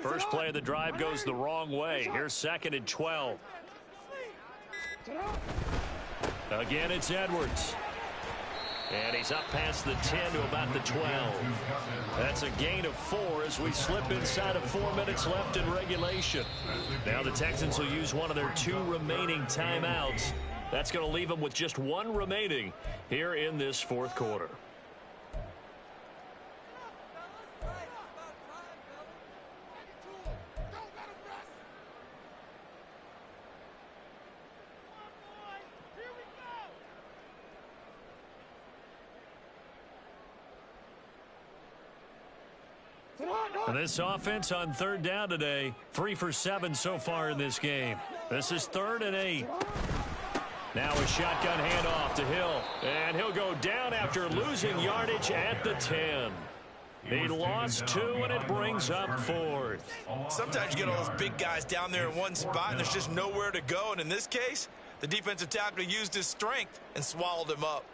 First play of the drive goes the wrong way. Here's 2nd and 12. Again, it's Edwards. And he's up past the 10 to about the 12. That's a gain of 4 as we slip inside of 4 minutes left in regulation. Now the Texans will use one of their 2 remaining timeouts. That's going to leave them with just 1 remaining here in this 4th quarter. And this offense on 3rd down today, 3 for 7 so far in this game. This is 3rd and 8. Now a shotgun handoff to Hill. And he'll go down after losing yardage at the 10. He lost 2, and it brings up 4th. Sometimes you get all those big guys down there in one spot, and there's just nowhere to go. And in this case, the defensive tackle used his strength and swallowed him up.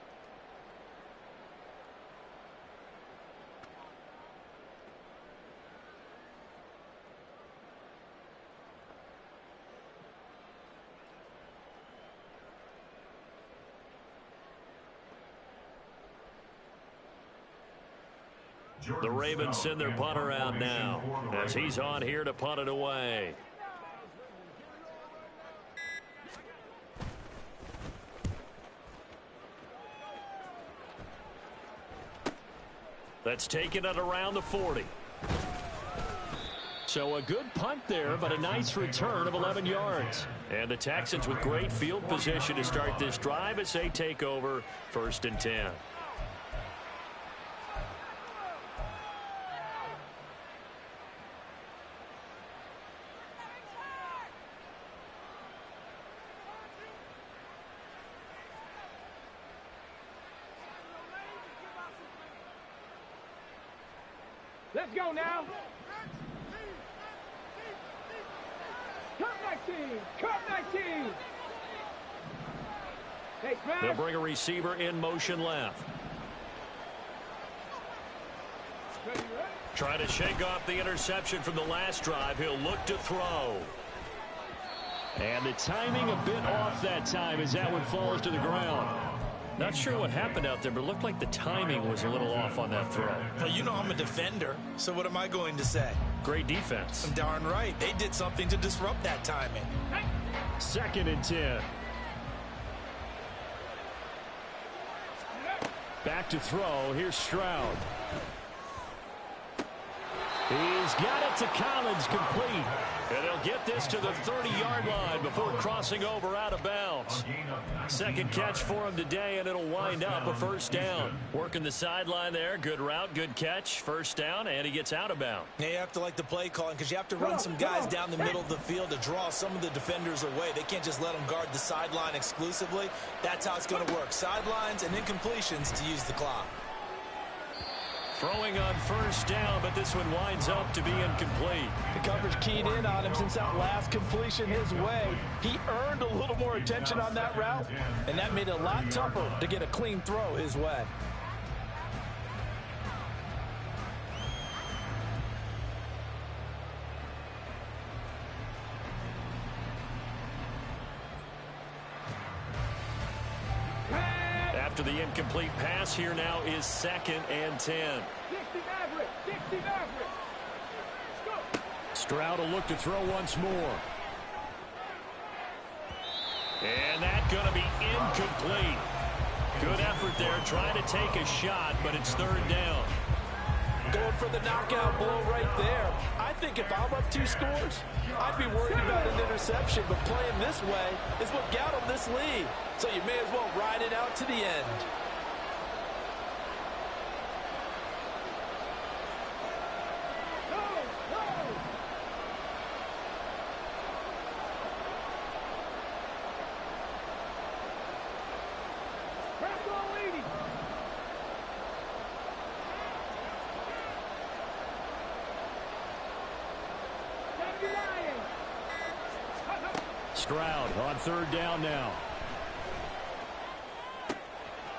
The Ravens send their punter out now as he's on here to punt it away. Let's take it at around the 40. So a good punt there, but a nice return of 11 yards. And the Texans with great field position to start this drive as they take over 1st and 10. Let's go now. Cut 19. Cut 19. Hey, They'll bring a receiver in motion left. Trying to shake off the interception from the last drive. He'll look to throw. And the timing a bit off that time as that one falls to the ground. Not sure what happened out there, but it looked like the timing was a little off on that throw. Well, you know I'm a defender, so what am I going to say? Great defense. I'm darn right. They did something to disrupt that timing. 2nd and 10. Back to throw. Here's Stroud. He's got it to Collins, complete. And they'll get this to the 30-yard line before crossing over out of bounds. Second catch for him today, and it'll wind up a 1st down. Working the sideline there. Good route, good catch. 1st down, and he gets out of bounds. Yeah, you have to like the play calling because you have to run some guys down the middle of the field to draw some of the defenders away. They can't just let them guard the sideline exclusively. That's how it's going to work. Sidelines and incompletions to use the clock. Throwing on 1st down, but this one winds up to be incomplete. The coverage keyed in on him since that last completion his way. He earned a little more attention on that route, and that made it a lot tougher to get a clean throw his way. After the incomplete pass, here now is 2nd and 10. 60 Maverick. 60 Maverick. Go. Stroud will look to throw once more. And that's going to be incomplete. Good effort there, trying to take a shot, but it's 3rd down. Going for the knockout blow right there. I think if I'm up 2 scores, I'd be worried about an interception, but playing this way is what got him this lead. So you may as well ride it out to the end. Stroud on 3rd down now.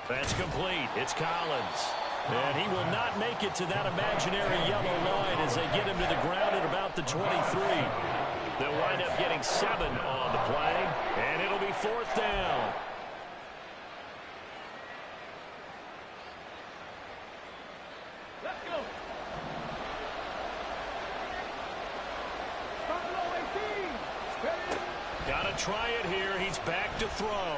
That's complete. It's Collins. And he will not make it to that imaginary yellow line as they get him to the ground at about the 23. They'll wind up getting 7 on the play, and it'll be 4th down. Let's go. Got to try it here. He's back to throw.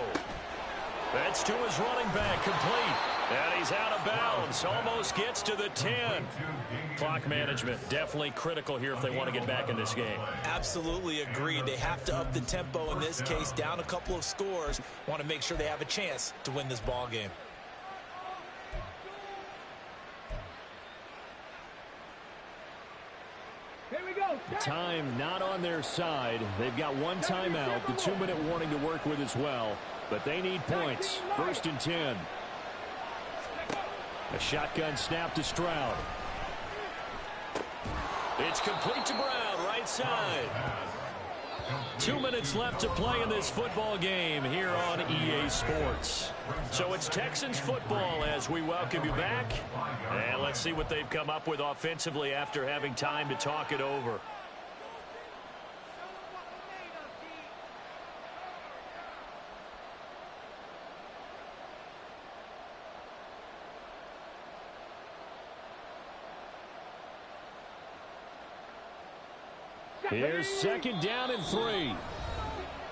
That's to his running back, complete. And he's out of bounds. Almost gets to the 10. Clock management definitely critical here if they want to get back in this game. Absolutely agreed. They have to up the tempo in this case, down a couple of scores. Want to make sure they have a chance to win this ball game. Here we go. Time not on their side. They've got 1 timeout, the 2-minute warning to work with as well. But they need points. 1st and 10. A shotgun snap to Stroud. It's complete to Brown, right side. 2 minutes left to play in this football game here on EA Sports. So it's Texans football as we welcome you back. And let's see what they've come up with offensively after having time to talk it over. Here's 2nd down and 3.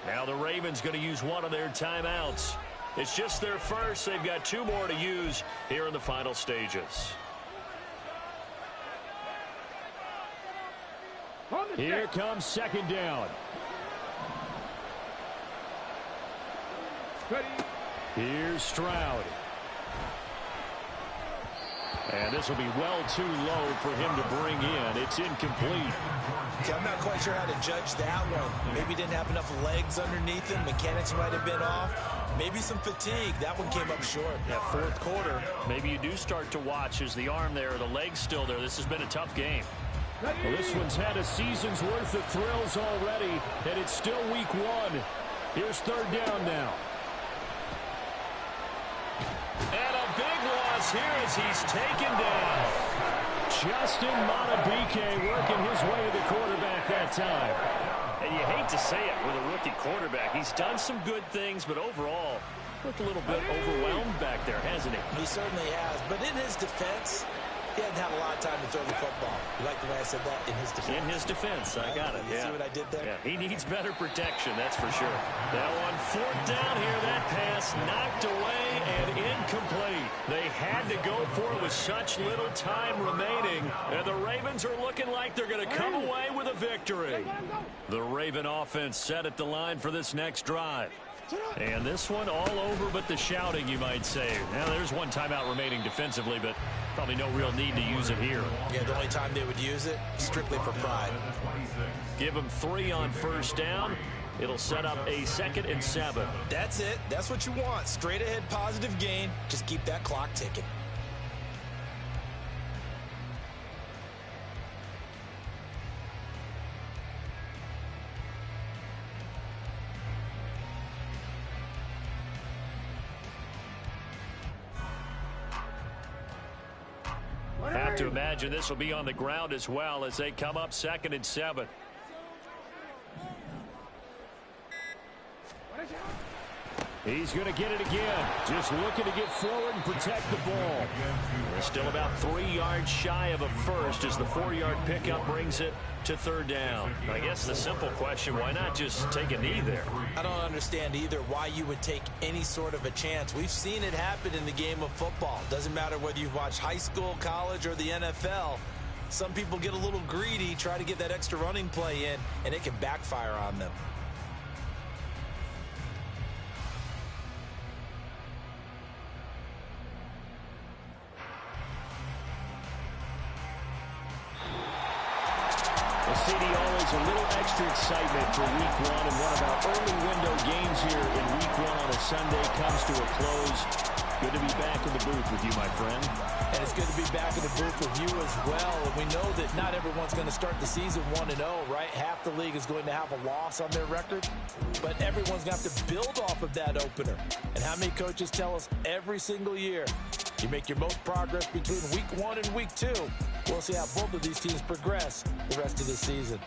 Now the Ravens going to use one of their timeouts. It's just their first. They've got 2 more to use here in the final stages. Here comes second down. Ready. Here's Stroud. And this will be well too low for him to bring in. It's incomplete. Okay, I'm not quite sure how to judge that one. Maybe didn't have enough legs underneath him. Mechanics might have been off. Maybe some fatigue. That one came up short. That fourth quarter, maybe you do start to watch as the arm there, the leg's still there. This has been a tough game. Well, this one's had a season's worth of thrills already, and it's still week one. Here's third down now. And a big loss here as he's taken down. Justin Madubuike working his way to the quarterback that time. And you hate to say it with a rookie quarterback. He's done some good things, but overall, looked a little bit overwhelmed back there, hasn't he? He certainly has. But in his defense, he hasn't had a lot of time to throw the football. You like the way I said that? In his defense. In his defense. I got it. You see what I did there? Yeah, he needs better protection, that's for sure. Now on fourth down here, that pass knocked away and incomplete. They had to go for it with such little time remaining. And the Ravens are looking like they're going to come away with a victory. The Raven offense set at the line for this next drive. And this one all over but the shouting, you might say. Now, there's one timeout remaining defensively, but probably no real need to use it here. Yeah, the only time they would use it, strictly for pride. Give them 3 on first down. It'll set up a 2nd and 7. That's it. That's what you want. Straight ahead positive gain. Just keep that clock ticking. Have to imagine this will be on the ground as well as they come up 2nd and 7. He's going to get it again. Just looking to get forward and protect the ball. They're still about 3 yards shy of a first as the 4-yard pickup brings it to third down. I guess the simple question, why not just take a knee there? I don't understand either why you would take any sort of a chance. We've seen it happen in the game of football. Doesn't matter whether you've watched high school, college, or the NFL. Some people get a little greedy, try to get that extra running play in, and it can backfire on them. CD, always a little extra excitement for week one, and one of our early window games here in week one on a Sunday comes to a close. Good to be back in the booth with you, my friend. And it's good to be back in the booth with you as well. And we know that not everyone's going to start the season 1-0, right? Half the league is going to have a loss on their record. But everyone's got to build off of that opener. And how many coaches tell us every single year, you make your most progress between week 1 and week 2. We'll see how both of these teams progress the rest of the season.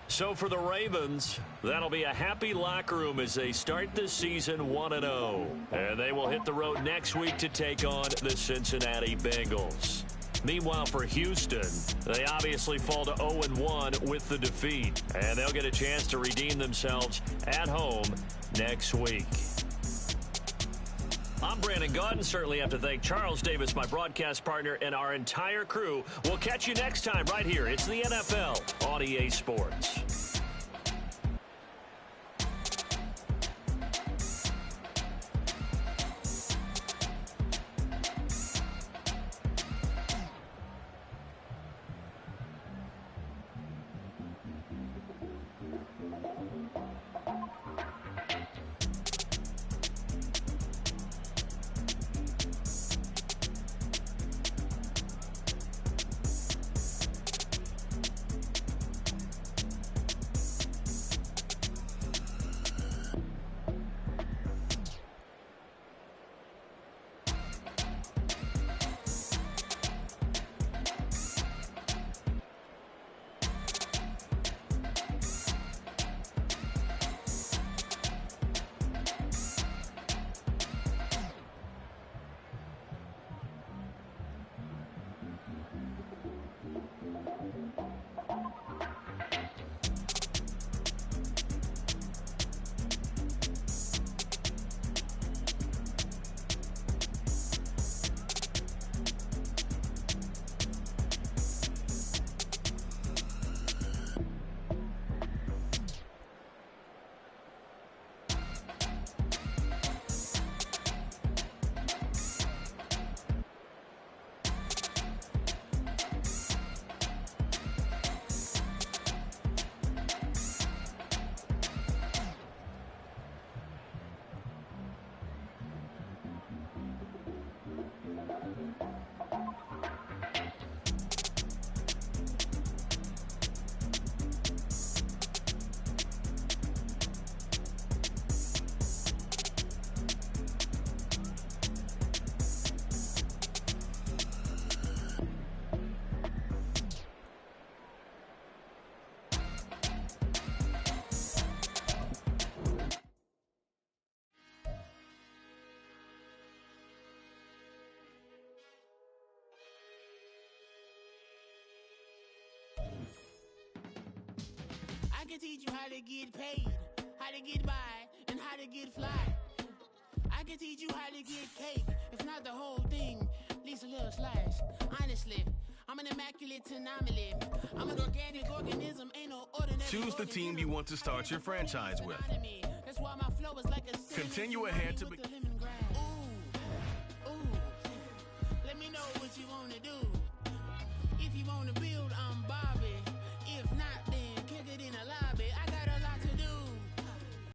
So for the Ravens, that'll be a happy locker room as they start this season 1-0. And they will hit the road next week to take on the Cincinnati Bengals. Meanwhile, for Houston, they obviously fall to 0-1 with the defeat. And they'll get a chance to redeem themselves at home next week. I'm Brandon Gaudin. Certainly have to thank Charles Davis, my broadcast partner, and our entire crew. We'll catch you next time right here. It's the NFL on EA Sports. to get paid, how to get by, and how to get fly. I can teach you how to get cake, if not the whole thing, at least a little slice. Honestly, I'm an immaculate anomaly. I'm an organic organism, ain't no ordinary. Choose the team you want to start your franchise with. That's why my flow is like a Continue ahead to let me know what you want to do. If you want to build, I'm Bobby. If not, then kick it in the lobby. I got a lot